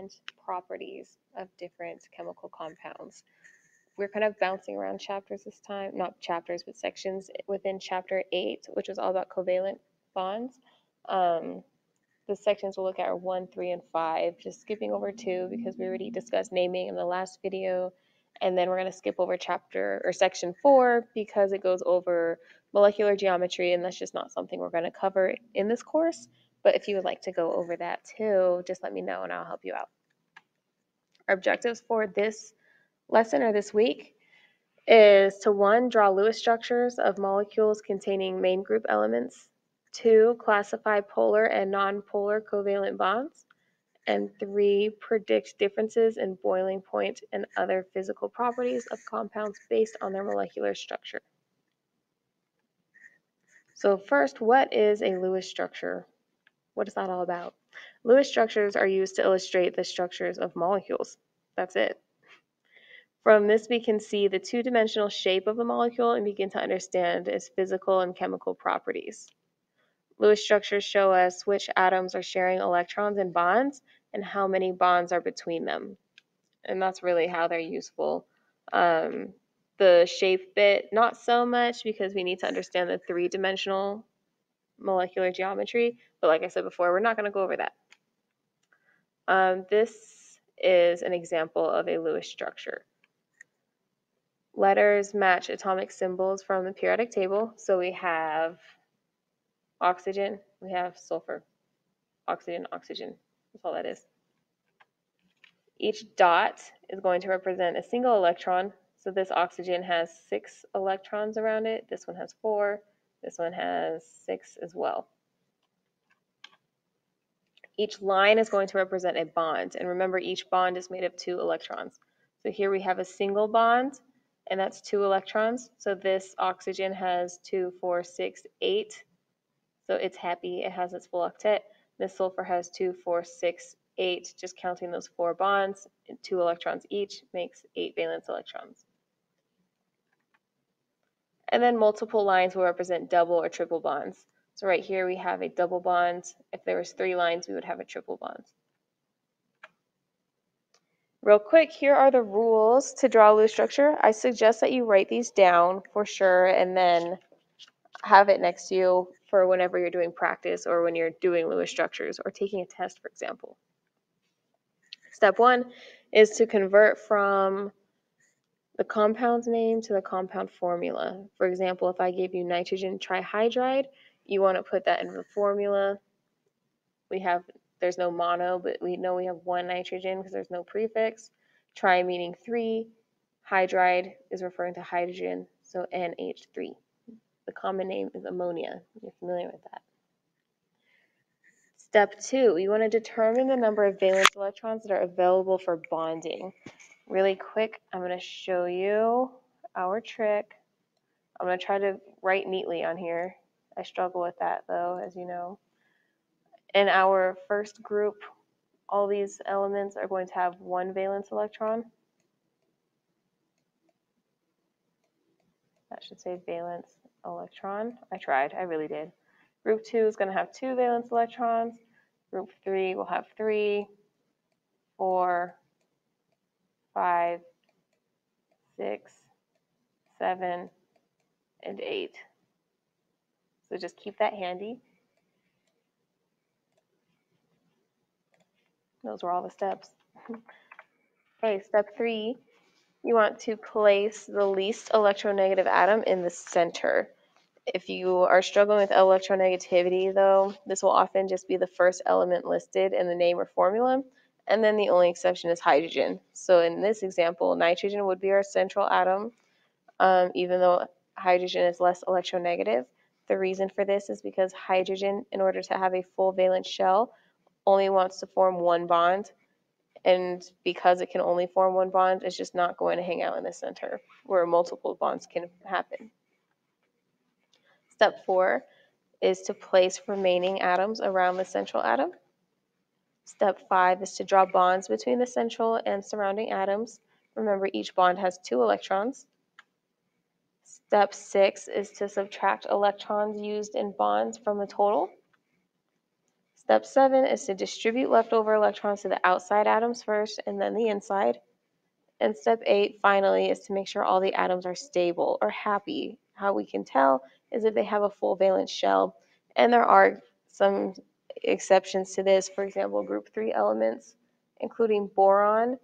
and properties of different chemical compounds. We're kind of bouncing around chapters this time, not chapters, but sections within chapter 8, which was all about covalent bonds. The sections we'll look at are 1, 3, and 5, just skipping over 2 because we already discussed naming in the last video. And then we're going to skip over chapter or section 4 because it goes over molecular geometry, and that's just not something we're going to cover in this course. But if you would like to go over that too, just let me know and I'll help you out. Our objectives for this lesson or this week is to 1, draw Lewis structures of molecules containing main group elements, 2, classify polar and nonpolar covalent bonds, and 3, predict differences in boiling point and other physical properties of compounds based on their molecular structure. So first, what is a Lewis structure? What is that all about? Lewis structures are used to illustrate the structures of molecules. That's it. From this, we can see the two-dimensional shape of a molecule and begin to understand its physical and chemical properties. Lewis structures show us which atoms are sharing electrons and bonds and how many bonds are between them. And that's really how they're useful. The shape bit, not so much because we need to understand the three-dimensional molecular geometry. But like I said before, we're not going to go over that. This is an example of a Lewis structure. Letters match atomic symbols from the periodic table. So we have oxygen, we have sulfur, oxygen, oxygen. That's all that is. Each dot is going to represent a single electron. So this oxygen has 6 electrons around it. This one has 4. This one has 6 as well. Each line is going to represent a bond. And remember, each bond is made of 2 electrons. So here we have a single bond, and that's 2 electrons. So this oxygen has 2, 4, 6, 8. So it's happy, it has its full octet. This sulfur has 2, 4, 6, 8, just counting those 4 bonds, 2 electrons each makes 8 valence electrons. And then multiple lines will represent double or triple bonds. So right here we have a double bond. If there was 3 lines, we would have a triple bond. Real quick, here are the rules to draw a Lewis structure. I suggest that you write these down for sure and then have it next to you for whenever you're doing practice or when you're doing Lewis structures or taking a test, for example. Step 1 is to convert from the compound's name to the compound formula. For example, if I gave you nitrogen trihydride, you want to put that in the formula. There's no mono, but we know we have 1 nitrogen because there's no prefix. Tri meaning 3. Hydride is referring to hydrogen, so NH3. The common name is ammonia. You're familiar with that. Step 2, you want to determine the number of valence electrons that are available for bonding. Really quick, I'm going to show you our trick. I'm going to try to write neatly on here. I struggle with that though, as you know. In our first group, all these elements are going to have 1 valence electron. That should say valence electron. I tried, I really did. Group 2 is going to have 2 valence electrons. Group 3 will have 3, 4, 5, 6, 7, and 8. So just keep that handy. Those were all the steps. Okay, step 3, you want to place the least electronegative atom in the center. If you are struggling with electronegativity, though, this will often just be the first element listed in the name or formula, and then the only exception is hydrogen. So in this example, nitrogen would be our central atom, even though hydrogen is less electronegative. The reason for this is because hydrogen, in order to have a full valence shell, only wants to form 1 bond, and because it can only form 1 bond, it's just not going to hang out in the center where multiple bonds can happen. Step 4 is to place remaining atoms around the central atom. Step 5 is to draw bonds between the central and surrounding atoms. Remember, each bond has 2 electrons. Step 6 is to subtract electrons used in bonds from the total. Step 7 is to distribute leftover electrons to the outside atoms first and then the inside. And step 8, finally, is to make sure all the atoms are stable or happy. How we can tell is if they have a full valence shell. And there are some exceptions to this. For example, group 3 elements, including boron,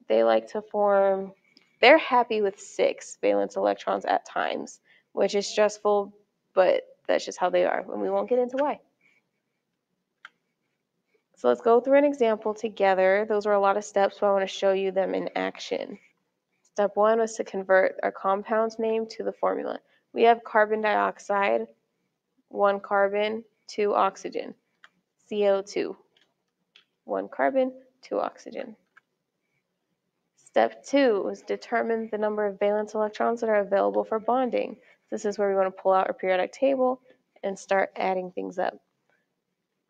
they like to form, they're happy with 6 valence electrons at times, which is stressful, but that's just how they are, and we won't get into why. So let's go through an example together. Those are a lot of steps, but I want to show you them in action. Step 1 was to convert our compound's name to the formula. We have carbon dioxide, 1 carbon, 2 oxygen, CO2, 1 carbon, 2 oxygen. Step 2 was determine the number of valence electrons that are available for bonding. This is where we want to pull out our periodic table and start adding things up.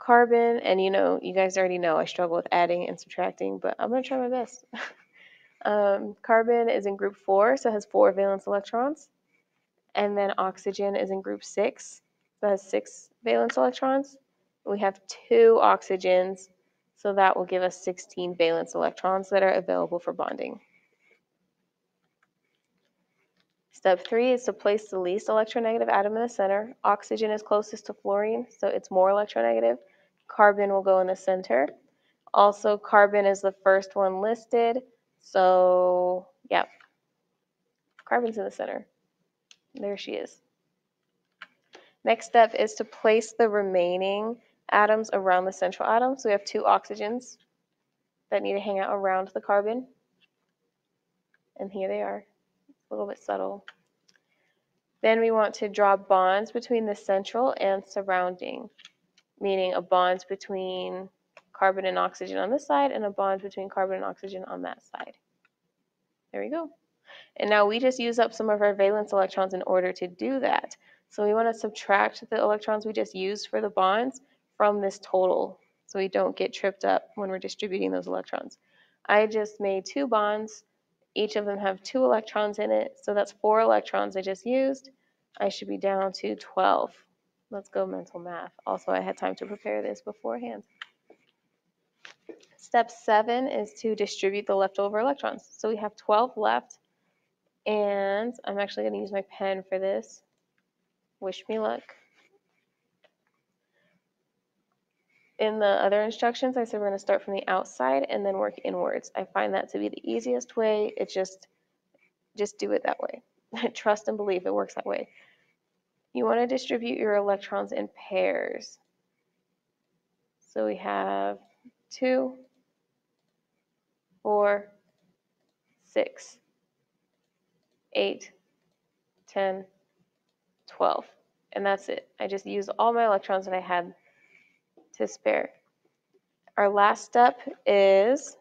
Carbon, and you guys already know I struggle with adding and subtracting, but I'm going to try my best. Carbon is in group 4, so it has 4 valence electrons. And then oxygen is in group 6, so it has 6 valence electrons. We have 2 oxygens, so that will give us 16 valence electrons that are available for bonding. Step 3 is to place the least electronegative atom in the center. Oxygen is closest to fluorine, so it's more electronegative. Carbon will go in the center. Also, carbon is the first one listed, so yeah, carbon's in the center. There she is. Next step is to place the remaining atoms around the central atom. So we have 2 oxygens that need to hang out around the carbon. And here they are, a little bit subtle. Then we want to draw bonds between the central and surrounding, meaning a bond between carbon and oxygen on this side and a bond between carbon and oxygen on that side. There we go. And now we just use up some of our valence electrons in order to do that. So we want to subtract the electrons we just used for the bonds from this total so we don't get tripped up when we're distributing those electrons. I just made 2 bonds. Each of them have 2 electrons in it, so that's 4 electrons I just used. I should be down to 12. Let's go mental math. Also, I had time to prepare this beforehand. Step 7 is to distribute the leftover electrons. So we have 12 left. And I'm actually going to use my pen for this. Wish me luck. In the other instructions, I said we're going to start from the outside and then work inwards. I find that to be the easiest way. It's just do it that way. Trust and believe it works that way. You want to distribute your electrons in pairs. So we have 2, 4, 6, 8, 10, 12. And that's it. I just used all my electrons that I had to spare. Our last step is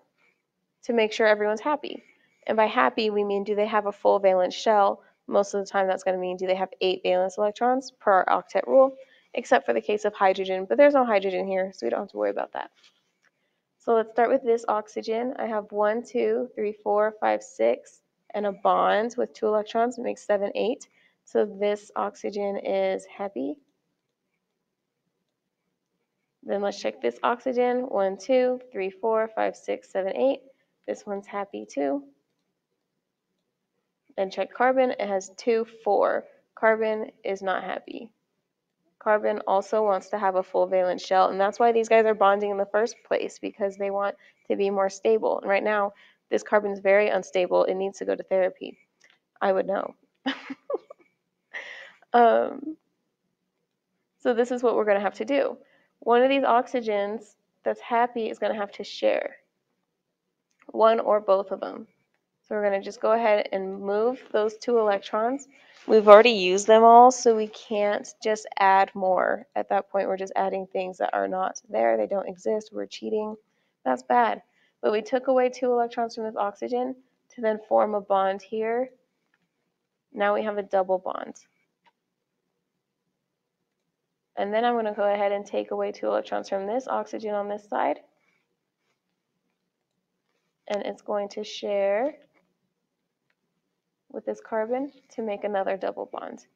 to make sure everyone's happy. And by happy, we mean do they have a full valence shell? Most of the time that's going to mean do they have 8 valence electrons per our octet rule, except for the case of hydrogen. But there's no hydrogen here, so we don't have to worry about that. So let's start with this oxygen. I have 1, 2, 3, 4, 5, 6, and a bond with 2 electrons. It makes 7, 8. So this oxygen is happy. Then let's check this oxygen. 1, 2, 3, 4, 5, 6, 7, 8. This one's happy too. Then check carbon. It has 2, 4. Carbon is not happy. Carbon also wants to have a full valence shell, and that's why these guys are bonding in the first place, because they want to be more stable. And right now, this carbon is very unstable. It needs to go to therapy. I would know. So this is what we're going to have to do. One of these oxygens that's happy is going to have to share. One or both of them. So we're going to just go ahead and move those 2 electrons. We've already used them all, so we can't just add more. At that point, we're just adding things that are not there. They don't exist. We're cheating. That's bad. But we took away 2 electrons from this oxygen to then form a bond here. Now we have a double bond. And then I'm going to go ahead and take away 2 electrons from this oxygen on this side. And it's going to share with this carbon to make another double bond.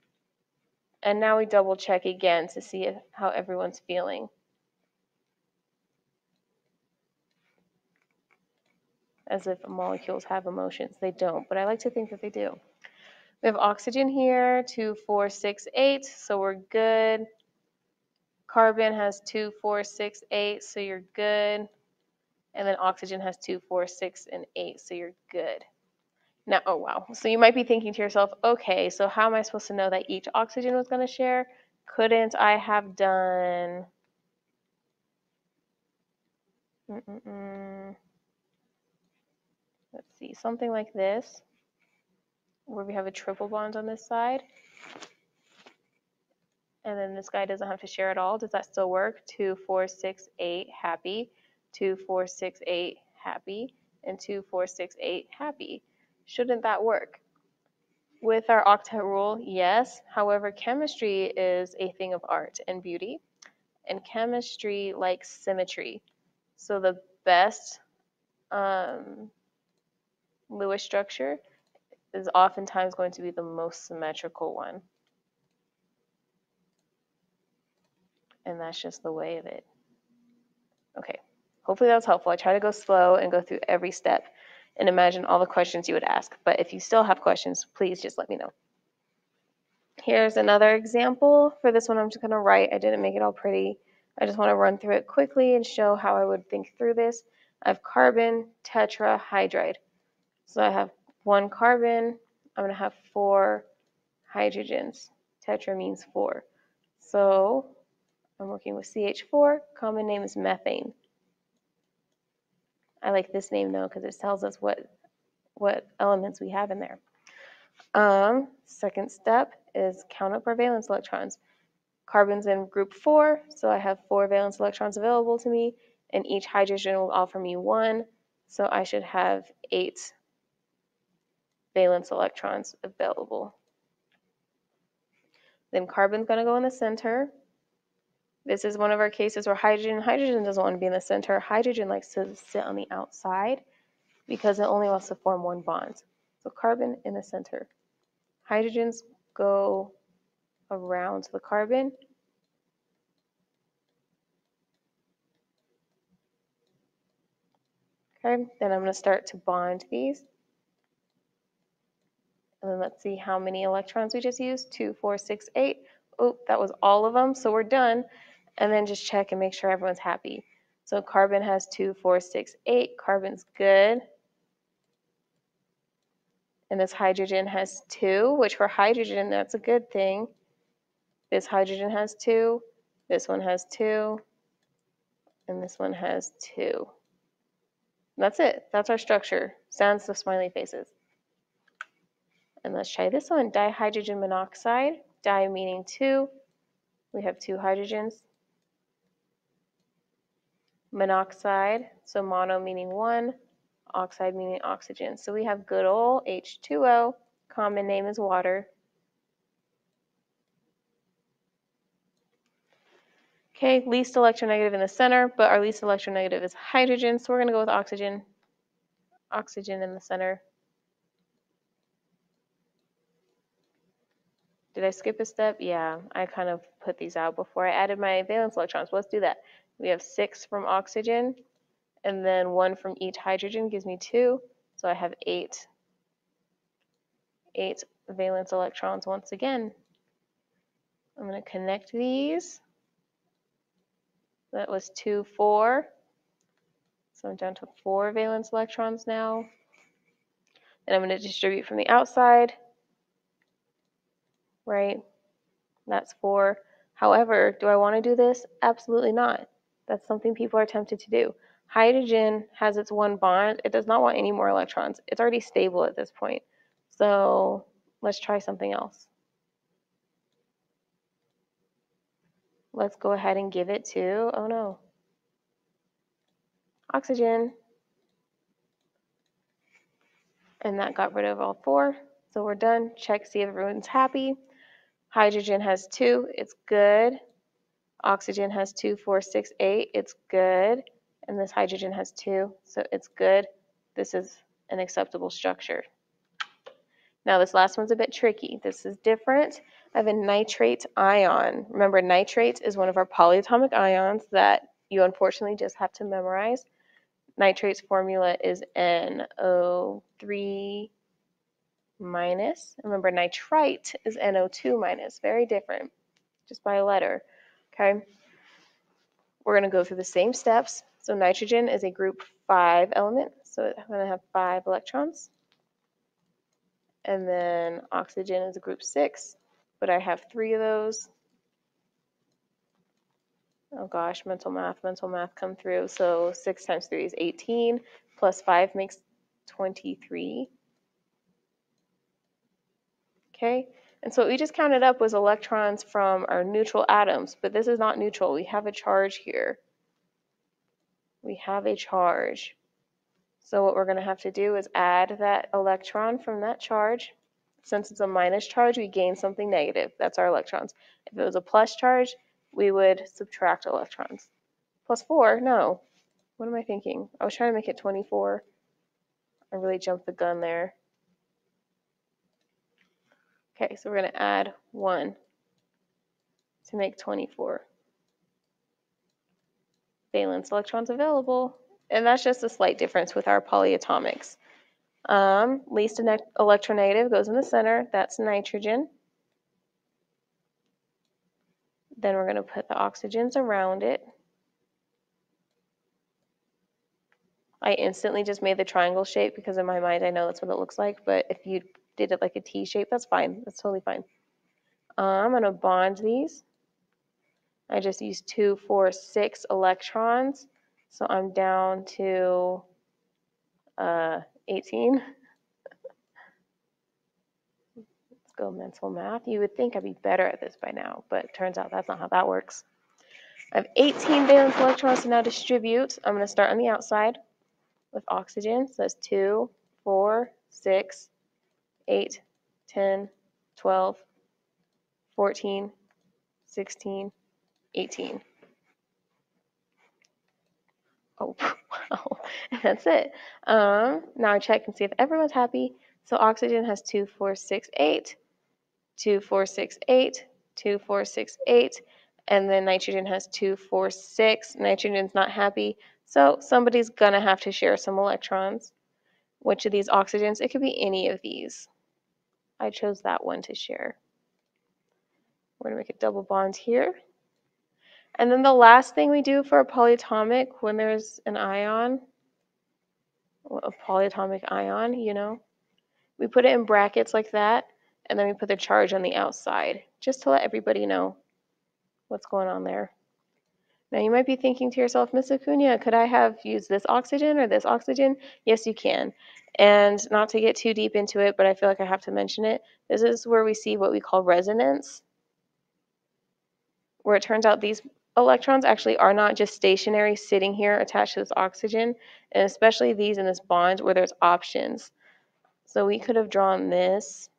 And now we double check again to see how everyone's feeling. as if molecules have emotions. They don't, but I like to think that they do. We have oxygen here, 2, 4, 6, 8, so we're good. Carbon has 2, 4, 6, 8, so you're good. And then oxygen has 2, 4, 6, and 8, so you're good. Now, oh wow. So you might be thinking to yourself, okay, so how am I supposed to know that each oxygen was going to share? Couldn't I have done... Let's see, something like this, where we have a triple bond on this side. And then this guy doesn't have to share at all. Does that still work? 2, 4, 6, 8, happy. 2, 4, 6, 8, happy. And 2, 4, 6, 8, happy. Shouldn't that work? With our octet rule, yes. However, chemistry is a thing of art and beauty. And chemistry likes symmetry. So the best Lewis structure is oftentimes going to be the most symmetrical one. And that's just the way of it. Okay, hopefully that was helpful. I try to go slow and go through every step and imagine all the questions you would ask. But if you still have questions, please just let me know. Here's another example. For this one, I'm just going to write. I didn't make it all pretty. I just want to run through it quickly and show how I would think through this. I have carbon, tetrahydride. So I have 1 carbon. I'm going to have 4 hydrogens. Tetra means 4. So I'm working with CH4. Common name is methane. I like this name though because it tells us what elements we have in there. Second step is count up our valence electrons. Carbon's in group 4, so I have 4 valence electrons available to me, and each hydrogen will offer me 1, so I should have 8 valence electrons available. Then carbon's going to go in the center. This is one of our cases where hydrogen doesn't want to be in the center. Hydrogen likes to sit on the outside because it only wants to form 1 bond. So carbon in the center. Hydrogens go around the carbon. Okay, then I'm going to start to bond these. And then let's see how many electrons we just used. 2, 4, 6, 8. Oh, that was all of them, so we're done. And then just check and make sure everyone's happy. So carbon has 2, 4, 6, 8. Carbon's good. And this hydrogen has 2, which for hydrogen, that's a good thing. This hydrogen has 2. This one has 2. And this one has 2. That's it. That's our structure. Sans the smiley faces. And let's try this one. Dihydrogen monoxide. Di meaning 2. We have 2 hydrogens. Monoxide, so mono meaning 1. Oxide meaning oxygen. So we have good old H2O. Common name is water. Okay, least electronegative in the center, but our least electronegative is hydrogen, so we're going to go with oxygen. Oxygen in the center. Did I skip a step? Yeah, I kind of put these out before I added my valence electrons. Let's do that. We have 6 from oxygen, and then 1 from each hydrogen gives me 2, so I have 8 valence electrons once again. I'm going to connect these. That was 2, 4. So I'm down to 4 valence electrons now. And I'm going to distribute from the outside. Right? That's 4. However, do I want to do this? Absolutely not. That's something people are tempted to do. Hydrogen has its 1 bond. It does not want any more electrons. It's already stable at this point. So let's try something else. Let's go ahead and give it to, oh no, oxygen. And that got rid of all 4. So we're done. Check, see if everyone's happy. Hydrogen has 2. It's good. Oxygen has 2, 4, 6, 8. It's good. And this hydrogen has 2. So it's good. This is an acceptable structure. Now this last one's a bit tricky. This is different. I have a nitrate ion. Remember, nitrate is one of our polyatomic ions that you unfortunately just have to memorize. Nitrate's formula is NO3 minus. Remember, nitrite is NO2 minus. Very different, just by a letter. Okay. We're going to go through the same steps. So nitrogen is a group 5 element, so I'm going to have 5 electrons. And then oxygen is a group 6, but I have 3 of those. Oh gosh, mental math come through. So 6 times 3 is 18, plus 5 makes 23. Okay, and so what we just counted up was electrons from our neutral atoms, but this is not neutral. We have a charge here. We have a charge. So what we're going to have to do is add that electron from that charge. Since it's a minus charge, we gain something negative. That's our electrons. If it was a plus charge, we would subtract electrons. Plus 4? No. What am I thinking? I was trying to make it 24. I really jumped the gun there. Okay, so we're going to add 1 to make 24. Valence electrons available. And that's just a slight difference with our polyatomics. Least electronegative goes in the center. That's nitrogen. Then we're going to put the oxygens around it. I instantly just made the triangle shape because in my mind I know that's what it looks like, but if you did it like a T shape, that's fine. That's totally fine. I'm going to bond these. I just used 2, 4, 6 electrons, so I'm down to 18. Let's go mental math. You would think I'd be better at this by now, but it turns out that's not how that works. I have 18 valence electrons to now distribute. I'm going to start on the outside with oxygen. So that's 2, 4, 6, 8, 10, 12, 14, 16, 18. Oh, wow. That's it. Now I check and see if everyone's happy. So oxygen has 2, 4, 6, 8, 2, 4, 6, 8, 2, 4, 6, 8, and then nitrogen has 2, 4, 6. Nitrogen's not happy, so somebody's gonna have to share some electrons. Which of these oxygens? It could be any of these. I chose that one to share. We're gonna make a double bond here. And then the last thing we do for a polyatomic, when there's an ion, a polyatomic ion, you know, we put it in brackets like that, and then we put the charge on the outside, just to let everybody know what's going on there. Now you might be thinking to yourself, Miss Acuna, could I have used this oxygen or this oxygen? Yes, you can. And not to get too deep into it, but I feel like I have to mention it. This is where we see what we call resonance, where it turns out these electrons actually are not just stationary sitting here attached to this oxygen, and especially these in this bond where there's options. So we could have drawn this.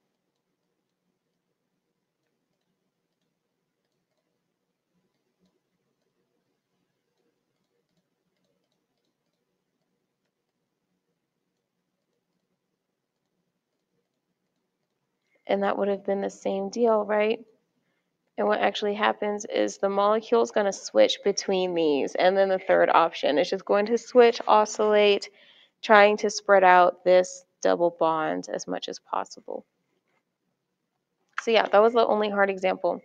And that would have been the same deal, right? And what actually happens is the molecule is going to switch between these. And then the third option is just going to switch, oscillate, trying to spread out this double bond as much as possible. So yeah, that was the only hard example.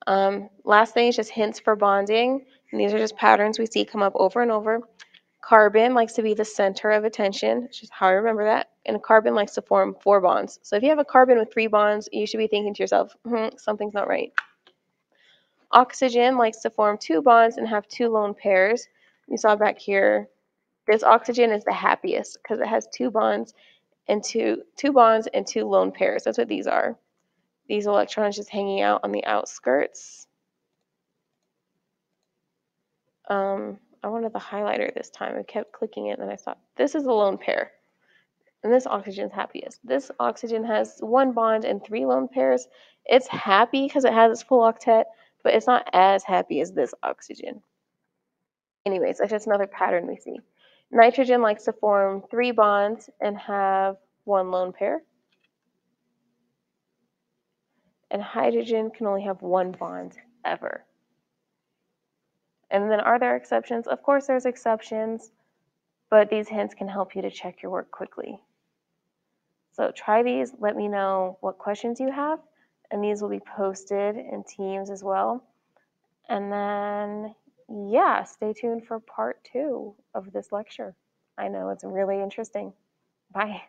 Last thing is just hints for bonding. And these are just patterns we see come up over and over. Carbon likes to be the center of attention. It's just how I remember that. And a carbon likes to form 4 bonds. So if you have a carbon with 3 bonds, you should be thinking to yourself, something's not right. Oxygen likes to form 2 bonds and have 2 lone pairs. You saw back here, this oxygen is the happiest because it has 2 bonds and 2 bonds and 2 lone pairs. That's what these are. These electrons just hanging out on the outskirts. I wanted the highlighter this time. I kept clicking it and then I thought, this is a lone pair. And this oxygen is happiest. This oxygen has 1 bond and 3 lone pairs. It's happy because it has its full octet, but it's not as happy as this oxygen. Anyways, that's just another pattern we see. Nitrogen likes to form 3 bonds and have 1 lone pair. And hydrogen can only have 1 bond ever. And then are there exceptions? Of course there's exceptions. but these hints can help you to check your work quickly. So try these, let me know what questions you have, and these will be posted in Teams as well. And then, yeah, stay tuned for part 2 of this lecture. I know it's really interesting. Bye.